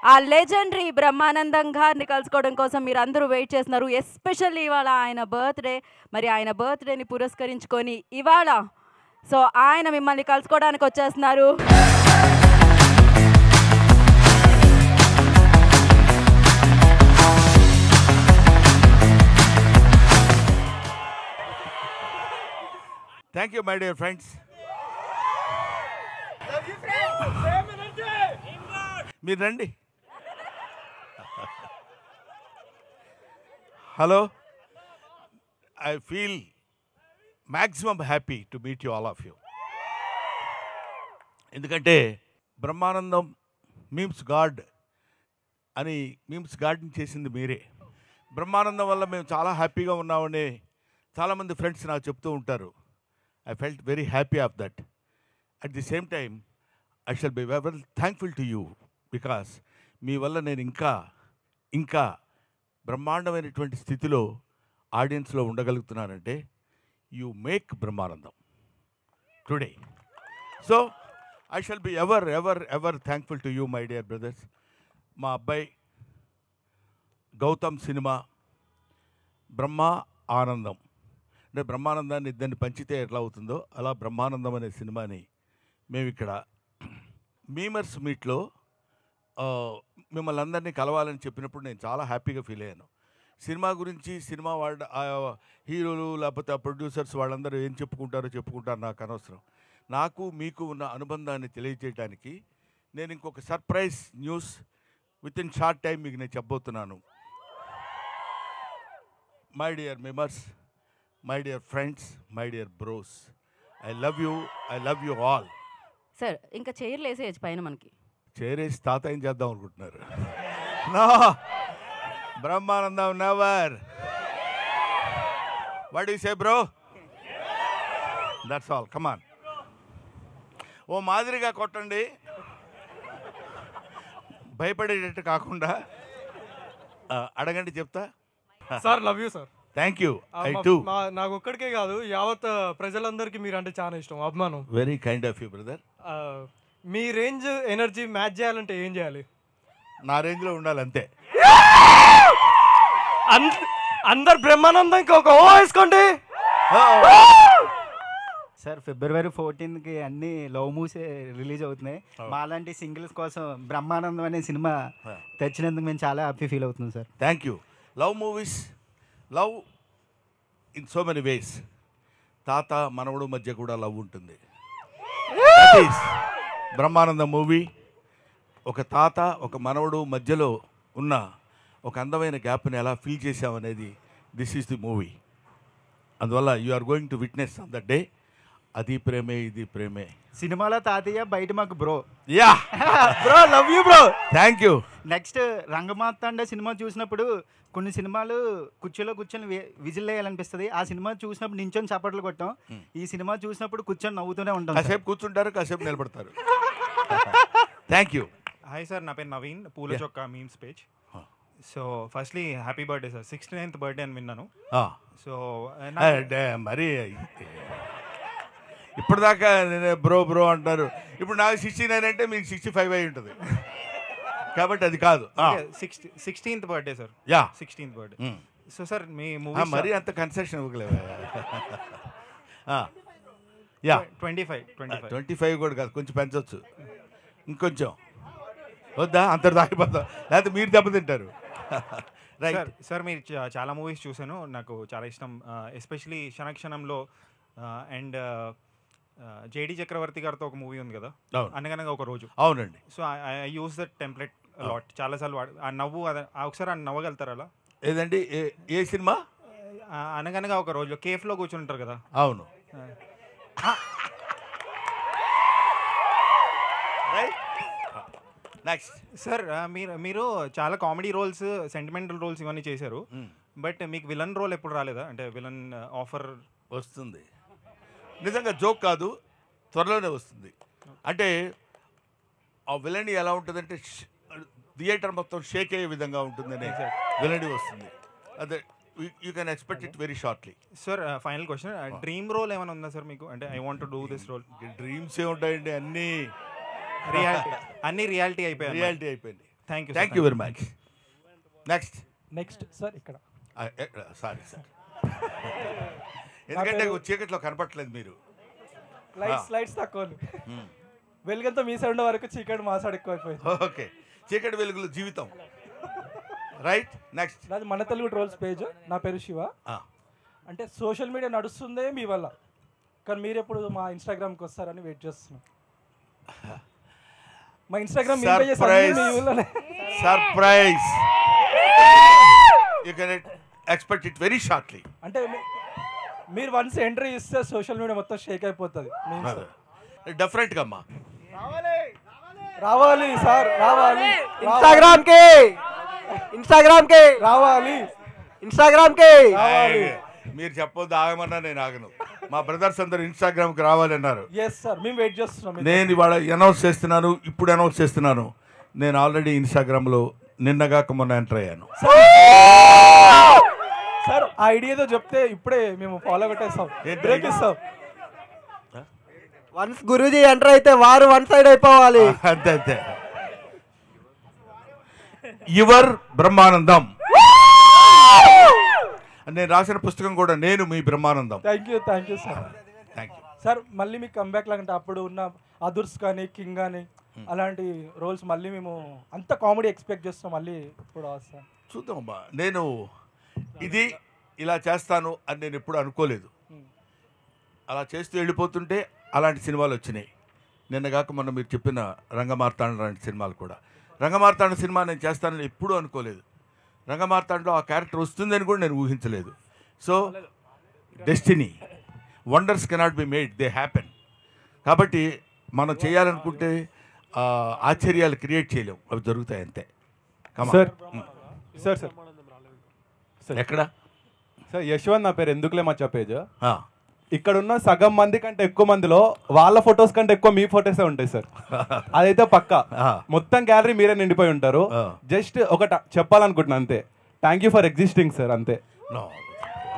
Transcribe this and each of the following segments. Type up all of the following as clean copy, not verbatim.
ఆ లెజెండరీ బ్రహ్మానందం గారిని కలుసుకోవడం కోసం మీరు అందరూ వెయిట్ చేస్తున్నారు. ఎస్పెషల్లీ ఇవాళ ఆయన బర్త్డే. మరి ఆయన బర్త్డేని పురస్కరించుకొని ఇవాళ సో ఆయన మిమ్మల్ని కలుసుకోవడానికి వచ్చేస్తున్నారు. Thank you, my dear friends. మీరు రండి. Hello, I feel maximum happy to meet you all of you. ఎందుకంటే బ్రహ్మానందం మీమ్స్ గాడ్ అని మీమ్స్ గాడ్ని చేసింది మీరే. బ్రహ్మానందం వల్ల మేము చాలా హ్యాపీగా ఉన్నామని చాలామంది ఫ్రెండ్స్ నాకు చెప్తూ ఉంటారు. I felt very happy of that. At the same time, I shall be very thankful to you because మీ వల్ల నేను ఇంకా బ్రహ్మాండమైనటువంటి స్థితిలో ఆడియన్స్లో ఉండగలుగుతున్నానంటే you make Brahmanandam today. So I shall be ever thankful to you my dear brothers. మా అబ్బాయి Gautam cinema బ్రహ్మ ఆనందం అంటే బ్రహ్మానందాన్ని ఇద్దరిని పంచితే ఎట్లా అవుతుందో అలా బ్రహ్మానందం అనే సినిమాని మేము ఇక్కడ మీమర్స్ మీట్లో మిమ్మల్ని అందరినీ కలవాలని చెప్పినప్పుడు నేను చాలా హ్యాపీగా ఫీల్ అయ్యాను. సినిమా గురించి సినిమా వాళ్ళ హీరోలు లేకపోతే ఆ ప్రొడ్యూసర్స్ వాళ్ళందరూ ఏం చెప్పుకుంటారు నాకు అనవసరం. నాకు మీకు ఉన్న అనుబంధాన్ని తెలియజేయడానికి నేను ఇంకొక surprise news with in short time మీకు నేను చెప్పబోతున్నాను. My dear members, my dear friends, my dear bros, I love you all. Sir ఇంకా చైర్లు వేసేయచ్చు పైన మనకి. చేరేసి తాత ఏం చేద్దాం అనుకుంటున్నారు? No, Brahmanandam never. What you say bro? That's all. Come on, ఓ మాదిరిగా కొట్టండి, భయపడేటట్టు కాకుండా. అడగండి, చెప్తా. Sir love you sir. Thank you. I too. నాకు ఒక్కడికే కాదు, యావత్ ప్రజలందరికీ మీరు అంటే చాలా ఇష్టం, అభిమానం. Very kind of you brother. Me range energy match చేయాలంటే ఏం చేయాలి? నా రేంజ్లో ఉండాలి అంతే. అందరు బ్రహ్మానందంకి ఒక ఓ వేసుకోండి. సార్ ఫిబ్రవరి 14కి అన్ని లవ్ మూవీస్ రిలీజ్ అవుతున్నాయి. మాలాంటి సింగిల్స్ కోసం బ్రహ్మానందం అనే సినిమా తెచ్చినందుకు మేము చాలా హ్యాపీ ఫీల్ అవుతున్నాం sir. Thank you. Love movies, love in so many ways. తాత మనవడు మధ్య కూడా లవ్ ఉంటుంది. బ్రహ్మానందం మూవీ ఒక తాత ఒక మనవడు మధ్యలో ఉన్న ఒక అందమైన గ్యాప్ని ఎలా ఫీల్ చేసామనేది దిస్ ఈస్ ది మూవీ. అందువల్ల you are going to witness on that day. అది ప్రేమే ఇది ప్రేమే. సినిమాలో తాతయ్య, బయట మాకు bro. Yeah bro, love you bro. Thank you. Next Rangamarthanda సినిమా చూసినప్పుడు కొన్ని సినిమాలు కుర్చీలో కూర్చొని విజిల్ వేయాలనిపిస్తుంది. ఆ సినిమా చూసినప్పుడు నించొని చప్పట్లు కొట్టాం. ఈ సినిమా చూసినప్పుడు కూర్చొని నవ్వుతూనే ఉంటాం. కాసేపు కూర్చుంటారు, కాసేపు నిలబడతారు. Thank you. హాయ్ సార్, నా పేరు నవీన్, పూల చొక్కా memes page. So firstly happy birthday sir. 69th birthday అని విన్నాను. సో మరి ఇప్పటిదాకా నేను బ్రో అంటారు. ఇప్పుడు నాకు 69 అంటే మీకు 65 అయి ఉంటుంది కాబట్టి అది కాదు. 16th birthday sir. Yeah, 16th birthday. So sir మీ మూవీ మరీ అంత కన్సెషన్ ఇవ్వలేవా? యా, 25 కూడా కాదు, కొంచెం పెంచవచ్చు. ఇంకొంచెం వద్దా? అంత దాగిపోతాం, లేకపోతే మీరు దెబ్బతింటారు. రైట్ సార్, మీరు చాలా మూవీస్ చూశాను, నాకు చాలా ఇష్టం. ఎస్పెషలీ క్షణక్షణంలో అండ్ జేడి చక్రవర్తి గారితో ఒక మూవీ ఉంది కదా, అనగనగా ఒక రోజు. అవునండి. So I use that template lot, చాలాసార్లు ఆ నవ్వు ఒకసారి ఆ నవ్వగలుగుతారు అలా? ఏదండి, ఏ సినిమా? అనగనగా ఒక రోజు కేఫ్లో కూర్చుంటారు కదా. అవును. నెక్స్ట్ సార్, మీరు చాలా కామెడీ రోల్స్, సెంటిమెంటల్ రోల్స్ ఇవన్నీ చేశారు. బట్ మీకు విలన్ రోల్ ఎప్పుడు రాలేదా? అంటే విలన్ ఆఫర్ వస్తుంది. నిజంగా జోక్ కాదు, త్వరలోనే వస్తుంది. అంటే ఆ విలనీ ఎలా ఉంటుందంటే థియేటర్ మొత్తం షేక్ అయ్యే విధంగా ఉంటుందని విలనీ వస్తుంది. అదే you can expect it very shortly. Sir, final question, dream role ఏమైనా ఉందా సార్ మీకు? అంటే I want to do this role. Dreams ఏ ఉంటాయండి, అన్నీ రియాలిటీ అయిపోయాయి. రియాలిటీ అయిపోయింది. Thank you very much. Next sir ఇక్కడ సారీ సార్, ఎందుకంటే చీకట్లో కనపట్లేదు మీరు. లైట్స్ తక్కువ, వెలుగంతా మీ సైడ్ వరకు చీకటి మా సైడ్ ఎక్కువైపోయింది. ఓకే, చీకటి వెలుగులు జీవితం. Right, next. నాది మన తెలుగు ట్రోల్స్ పేజ్. నా పేరు శివ. అంటే సోషల్ మీడియా నడుస్తుందే మీ వల్ల, కానీ మీరు ఎప్పుడు మా ఇన్స్టాగ్రామ్కి వస్తారని వెయిట్ చేస్తున్నాం. మా Instagram surprise, you can expect it very shortly. అంటే మీరు వన్స్ ఎంట్రీ ఇస్తే సోషల్ మీడియా మొత్తం షేక్ అయిపోతుంది. డెఫినెట్గా అమ్మా రావాలి సార్, రావాలి ఇన్స్టాగ్రామ్కి రావాలి. మీరు చెప్పొద్దు, ఆగమన్నా నేను ఆగను. మా బ్రదర్స్ అందరూ ఇన్స్టాగ్రామ్కి రావాలన్నారు. ఎస్ సార్, మేము వెయిట్ చేస్తున్నాం. నేను ఇవాళ అనౌన్స్ చేస్తున్నాను, ఇప్పుడు అనౌన్స్ చేస్తున్నాను. నేను ఆల్రెడీ ఇన్స్టాగ్రామ్లో నిన్నగాక మొన్న ఎంటర్ అయ్యాను. సార్ ఆ ఐడియాతో చెప్తే ఇప్పుడే మేము ఫాలో కొట్టేస్తాం, బ్రేక్ ఇస్తాం. వన్స్ గురూజీ ఎంటర్ అయితే వారు వన్ సైడ్ అయిపోవాలి. అంతే. యువర్ బ్రహ్మానందం. నేను రాసిన పుస్తకం కూడా నేను మీ Brahmanandam. Thank you sir. Thank you sir. మళ్ళీ మీకు కంబ్యాక్ లాగంటే అప్పుడు ఉన్న అదుర్స్ కానీ కింగ్ కానీ అలాంటి రోల్స్ మళ్ళీ మేము అంత కామెడీ ఎక్స్పెక్ట్ చేస్తాం. మళ్ళీ ఇప్పుడు సార్ చూద్దామమ్మా. నేను ఇది ఇలా చేస్తాను అని నేను ఎప్పుడు అనుకోలేదు. అలా చేస్తూ వెళ్ళిపోతుంటే అలాంటి సినిమాలు వచ్చినాయి. నిన్నగాక మొన్న మీరు చెప్పిన రంగమార్తాండ లాంటి సినిమాలు కూడా. రంగమార్తాండ సినిమా నేను చేస్తానని ఎప్పుడూ అనుకోలేదు. రంగమార్తాండలో ఆ క్యారెక్టర్ వస్తుందని కూడా నేను ఊహించలేదు. So destiny, wonders cannot be made, they happen. కాబట్టి మనం చేయాలనుకుంటే ఆశ్చర్యాలు క్రియేట్ చేయలేం, అవి జరుగుతాయి అంతే. సార్ ఎక్కడ సార్ యశ్వంత్ నా పేరు, ఎందుకులే మచ్చా పేజ్. ఇక్కడ ఉన్న సగం మంది కంటే ఎక్కువ మందిలో వాళ్ళ ఫొటోస్ కంటే ఎక్కువ మీ ఫొటోసే ఉంటాయి సార్. అదైతే పక్కా. మొత్తం గ్యాలరీ మీరే నిండిపోయి ఉంటారు. జస్ట్ ఒకటి చెప్పాలనుకుంటున్నా అంతే. Thank you for existing sir, అంతే.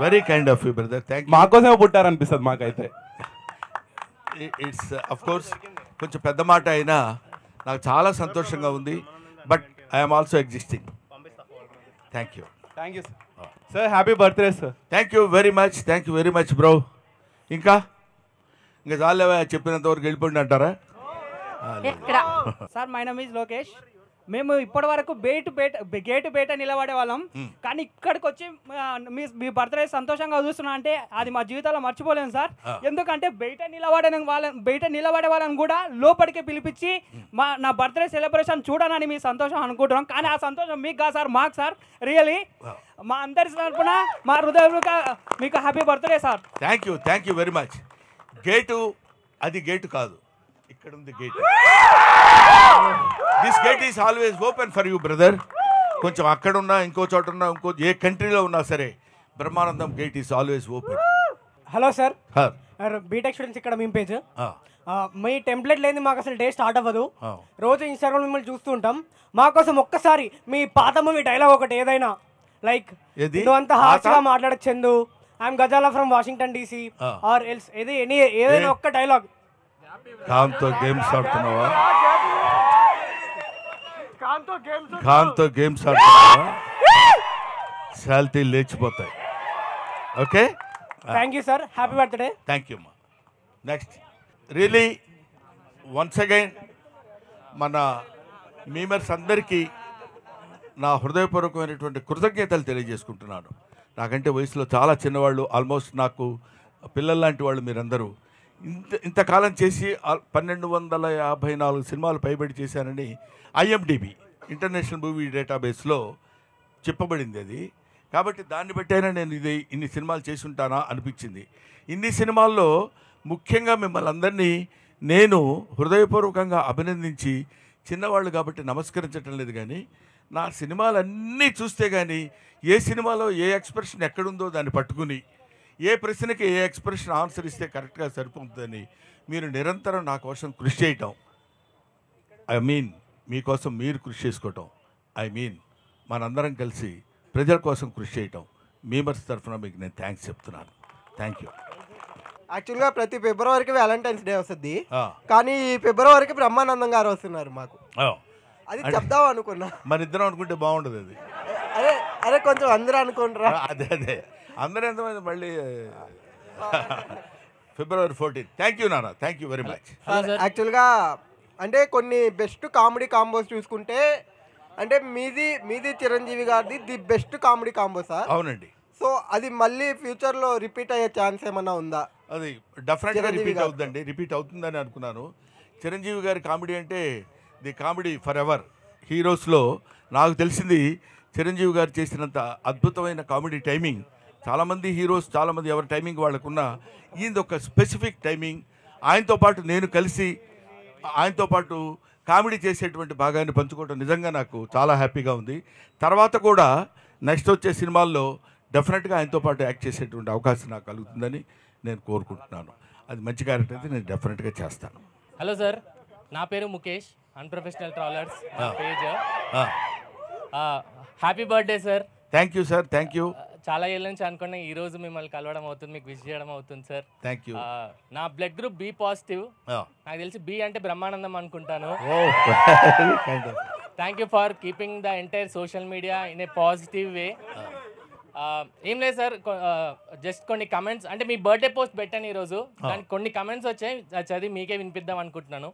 Very kind of you brother, thank you. మాకోసమే పుట్టారనిపిస్తుంది మాకైతే. ఇట్స్ అఫ్ కోర్స్ కొంచెం పెద్ద మాట అయినా నాకు చాలా సంతోషంగా ఉంది. But I'm also existing. Thank you sir. Happy birthday sir. Thank you very much bro. ఇంకా చాలేవా, చెప్పినంత వరకు వెళ్ళిపోండి అంటారా? Sir my name is Lokesh. మేము ఇప్పటి వరకు గేటు బయట నిలబడే వాళ్ళం, కానీ ఇక్కడికి వచ్చి మీ బర్త్డే సంతోషంగా చూస్తున్నా అంటే అది మా జీవితంలో మర్చిపోలేము సార్. ఎందుకంటే బయట నిలబడే వాళ్ళని కూడా లోపలికి పిలిపించి నా బర్త్డే సెలబ్రేషన్ చూడనని మీ సంతోషం అనుకుంటున్నాం. కానీ ఆ సంతోషం మీకు కాదు సార్, మాకు సార్. రియలీ మా అందరి తరపున మా హృదయంగా మీకు happy birthday sir. Thank you very much. అది గేటు కాదు, ఇక్కడ ఉంది gate. This gate is always open for you brother. కొంచెం అక్కడున్నా, ఇంకో చోట ఉన్నా, ఏ కంట్రీలో ఉన్నా సరే Brahmanandam gate is always open. Hello sir, BTech students ఇక్కడ మేము పేజ్. మీ టెంప్లెట్ లేని మాకు అసలు డే స్టార్ట్ అవ్వదు. రోజు ఇన్స్టాగ్రామ్ మిమ్మల్ని చూస్తూ ఉంటాం. మాకోసం ఒక్కసారి మీ పాత మూవీ డైలాగ్ ఒకటి ఏదైనా, లైక్ నువ్వు అంత హార్ష్గా మాట్లాడచ్చు, I'm Gazala from Washington DC or else, ఏదైనా ఒక్క డైలాగ్. ఖాన్తో గేమ్స్ ఆడుతున్నావా? శాలరీ లేచిపోతాయి. Okay, thank you sir. Happy birthday. Thank you అమ్మా. నెక్స్ట్ రియలీ వన్స్ అగైన్ మన మీమర్స్ అందరికీ నా హృదయపూర్వకమైనటువంటి కృతజ్ఞతలు తెలియజేసుకుంటున్నాను. నాకంటే వయసులో చాలా చిన్నవాళ్ళు, ఆల్మోస్ట్ నాకు పిల్లల్లాంటి వాళ్ళు మీరందరూ. ఇంతకాలం చేసి 1254 సినిమాలు పైబడి చేశానని IMDb ఇంటర్నేషనల్ మూవీ డేటాబేస్లో చెప్పబడింది అది. కాబట్టి దాన్ని బట్టి అయినా నేను ఇన్ని సినిమాలు చేసి ఉంటానా అనిపించింది. ఇన్ని సినిమాల్లో ముఖ్యంగా మిమ్మల్ని అందరినీ నేను హృదయపూర్వకంగా అభినందించి, చిన్నవాళ్ళు కాబట్టి నమస్కరించటం లేదు, కానీ నా సినిమాలన్నీ చూస్తే కానీ ఏ సినిమాలో ఏ ఎక్స్ప్రెషన్ ఎక్కడుందో దాన్ని పట్టుకుని ఏ ప్రశ్నకి ఏ ఎక్స్ప్రెషన్ ఆన్సర్ ఇస్తే కరెక్ట్గా సరిపోతుందని మీరు నిరంతరం నా కోసం కృషి చేయటం, మీకోసం మీరు కృషి చేసుకోవటం, మనందరం కలిసి ప్రజల కోసం కృషి చేయటం, మీమర్స్ తరఫున మీకు నేను థ్యాంక్స్ చెప్తున్నాను. Thank you. యాక్చువల్గా ప్రతి ఫిబ్రవరికి వ్యాలంటైన్స్ డే వస్తుంది, కానీ ఈ ఫిబ్రవరికి బ్రహ్మానందం గారు వస్తున్నారు మాకు. అది చెప్దాం అనుకున్నా. మన ఇద్దరం అనుకుంటే బాగుండదు అది. అరే అరే కొంచెం అందరూ అనుకుంటారా? అదే అందరూ ఎంతమంది మళ్ళీ February 14. థ్యాంక్ యూ నాన్న, థ్యాంక్ యూ వెరీ మచ్. యాక్చువల్గా అంటే కొన్ని బెస్ట్ కామెడీ కాంబోస్ చూసుకుంటే అంటే మీది చిరంజీవి గారిది the best comedy combo sir. అవునండి. సో అది మళ్ళీ ఫ్యూచర్లో రిపీట్ అయ్యే ఛాన్స్ ఏమన్నా ఉందా? అది డెఫినెట్గా రిపీట్ అవుతుందండి, రిపీట్ అవుతుందని అనుకున్నాను. చిరంజీవి గారి కామెడీ అంటే ది కామెడీ ఫర్ ఎవర్. హీరోస్లో నాకు తెలిసింది చిరంజీవి గారు చేసినంత అద్భుతమైన కామెడీ టైమింగ్ చాలామంది హీరోస్, చాలామంది ఎవరి టైమింగ్ వాళ్ళకున్న, ఈయనది ఒక స్పెసిఫిక్ టైమింగ్. ఆయనతో పాటు నేను కలిసి ఆయనతో పాటు కామెడీ చేసేటువంటి భాగాన్ని పంచుకోవడం నిజంగా నాకు చాలా హ్యాపీగా ఉంది. తర్వాత కూడా నెక్స్ట్ వచ్చే సినిమాల్లో డెఫినెట్గా ఆయనతో పాటు యాక్ట్ చేసేటువంటి అవకాశం నాకు కలుగుతుందని నేను కోరుకుంటున్నాను. అది మంచి క్యారెక్టర్ అయితే నేను డెఫినెట్గా చేస్తాను. హలో సార్, నా పేరు Mukesh, unprofessional travellers page. Happy birthday sir. Thank you sir, thank you. చాలా ఏళ్ళ నుంచి అనుకున్నా ఈ రోజు మిమ్మల్ని కలవడం అవుతుంది, మీకు విష్ చేయడం అవుతుంది సార్. Thank you. నా బ్లడ్ గ్రూప్ బి పాజిటివ్. నాకు తెలిసి బి అంటే బ్రహ్మానందం అనుకుంటాను. Thank you for keeping the entire social media in a positive way. ఏం లేదు సార్, జస్ట్ కొన్ని కమెంట్స్, అంటే మీ బర్త్డే పోస్ట్ పెట్టాను ఈరోజు, దానికి కొన్ని కమెంట్స్ వచ్చాయి, చదివి మీకే వినిపిద్దాం అనుకుంటున్నాను.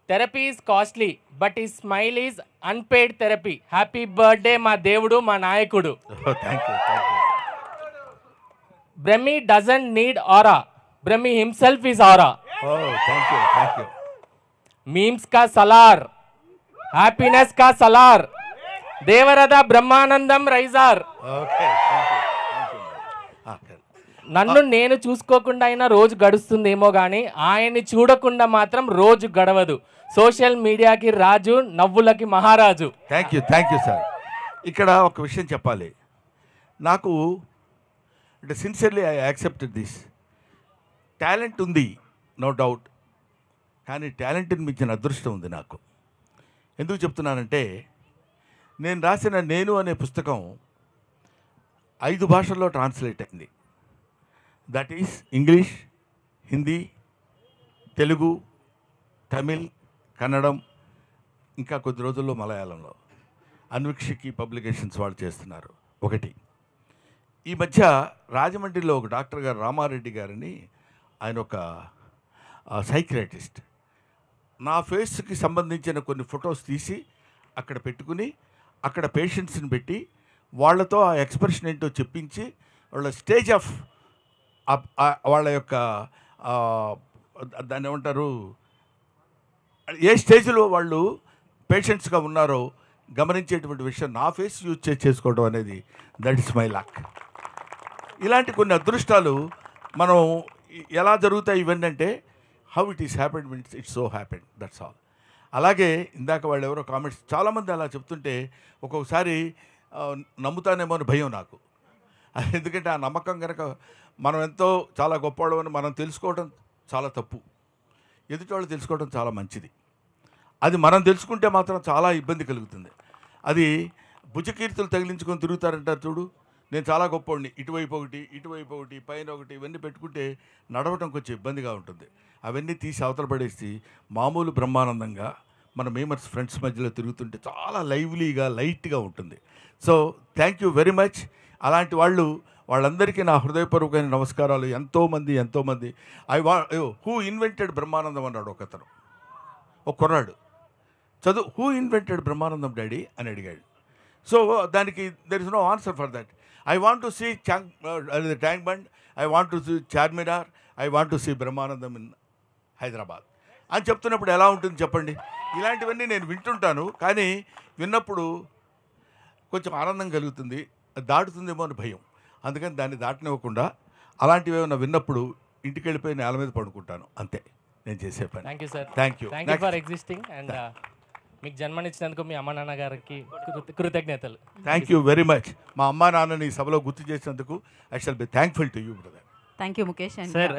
థెరపీ ఈజ్ కాస్ట్లీ బట్ ఈ smile is unpaid therapy. Happy birthday మా దేవుడు, మా నాయకుడు. Brahmi doesn't need aura, Brahmi himself is aura. Memes కా సలార్, హ్యాపీనెస్ కా సలార్, దేవరథ బ్రహ్మానందం రైజార్. నన్ను నేను చూసుకోకుండా అయినా రోజు గడుస్తుందేమో కానీ ఆయన్ని చూడకుండా మాత్రం రోజు గడవదు. సోషల్ మీడియాకి రాజు, నవ్వులకి మహారాజు. Thank you sir. ఇక్కడ ఒక విషయం చెప్పాలి. నాకు అంటే sincerely I accepted this. Talent ఉంది, నో డౌట్, కానీ టాలెంట్ని మించిన అదృష్టం ఉంది నాకు. ఎందుకు చెప్తున్నానంటే, నేను రాసిన నేను అనే పుస్తకం 5 భాషల్లో ట్రాన్స్లేట్ అయింది. That is English, Hindi, Telugu, Tamil, Kannada, ఇంకా కొద్ది రోజుల్లో మలయాళంలో. అన్వీక్షకి పబ్లికేషన్స్ వాళ్ళు చేస్తున్నారు. ఒకటి, ఈ మధ్య రాజమండ్రిలో ఒక డాక్టర్ గారు రామారెడ్డి గారిని, ఆయన ఒక సైకియాట్రిస్ట్, నా ఫేస్కి సంబంధించిన కొన్ని ఫొటోస్ తీసి అక్కడ పెట్టుకుని అక్కడ పేషెంట్స్ని పెట్టి వాళ్ళతో ఆ ఎక్స్ప్రెషన్ ఏంటో చెప్పించి వాళ్ళ స్టేజ్ ఆఫ్ వాళ్ళ యొక్క దాన్ని ఏమంటారు, ఏ స్టేజ్లో వాళ్ళు పేషెంట్స్గా ఉన్నారో గమనించేటువంటి విషయం నా ఫేస్ యూజ్ చేసుకోవడం అనేది దట్ ఇస్ మై లక్. ఇలాంటి కొన్ని అదృష్టాలు మనం ఎలా జరుగుతాయి ఇవన్నీ అంటే how it is happened means it's so happened, that's all. అలాగే ఇందాక వాళ్ళు ఎవరో కామెంట్స్ చాలామంది అలా చెప్తుంటే ఒక్కొక్కసారి నమ్ముతానేమో అని భయం నాకు. ఎందుకంటే ఆ నమ్మకం కనుక మనం ఎంతో చాలా గొప్పవాళ్ళం అని మనం తెలుసుకోవడం చాలా తప్పు, ఎదుటివాళ్ళు తెలుసుకోవడం చాలా మంచిది. అది మనం తెలుసుకుంటే మాత్రం చాలా ఇబ్బంది కలుగుతుంది. అది భుజకీర్తులు తగిలించుకొని తిరుగుతారంటారు చూడు, నేను చాలా గొప్పవాడిని, ఇటువైపు ఒకటి పైన ఒకటి, ఇవన్నీ పెట్టుకుంటే నడవటం కొంచెం ఇబ్బందిగా ఉంటుంది. అవన్నీ తీసి అవతల పడేసి మామూలు బ్రహ్మానందంగా మన మేమర్స్ ఫ్రెండ్స్ మధ్యలో తిరుగుతుంటే చాలా లైవ్లీగా లైట్గా ఉంటుంది. So thank you very much. అలాంటి వాళ్ళందరికీ నా హృదయపూర్వకమైన నమస్కారాలు. ఎంతోమంది హూ ఇన్వెంటెడ్ బ్రహ్మానందం అన్నాడు ఒకతను, ఒక కుర్రాడు చదువు, హూ ఇన్వెంటెడ్ బ్రహ్మానందం డాడీ అని అడిగాడు. సో దానికి there is no answer for that. I want to see Tank Bund, I want to see Charminar, I want to see Brahmanandam in Hyderabad అని చెప్తున్నప్పుడు ఎలా ఉంటుంది చెప్పండి. ఇలాంటివన్నీ నేను వింటుంటాను, కానీ విన్నప్పుడు కొంచెం ఆనందం కలుగుతుంది, దాటుతుందేమో అని భయం. అందుకని దాన్ని దాటనివ్వకుండా అలాంటివి ఏమైనా విన్నప్పుడు ఇంటికి వెళ్ళిపోయి నేల మీద పడుకుంటాను, అంతే నేను చేసే పని. Thank you sir. Thank you for existing and మీకు జన్మనిచ్చినందుకు మీ అమ్మ నాన్న గారికి కృతజ్ఞతలు. Thank you very much. మా అమ్మా నాన్నని సభలో గుర్తు చేసినందుకు I shall be thankful to you brother. Thank you Mukesh. Sir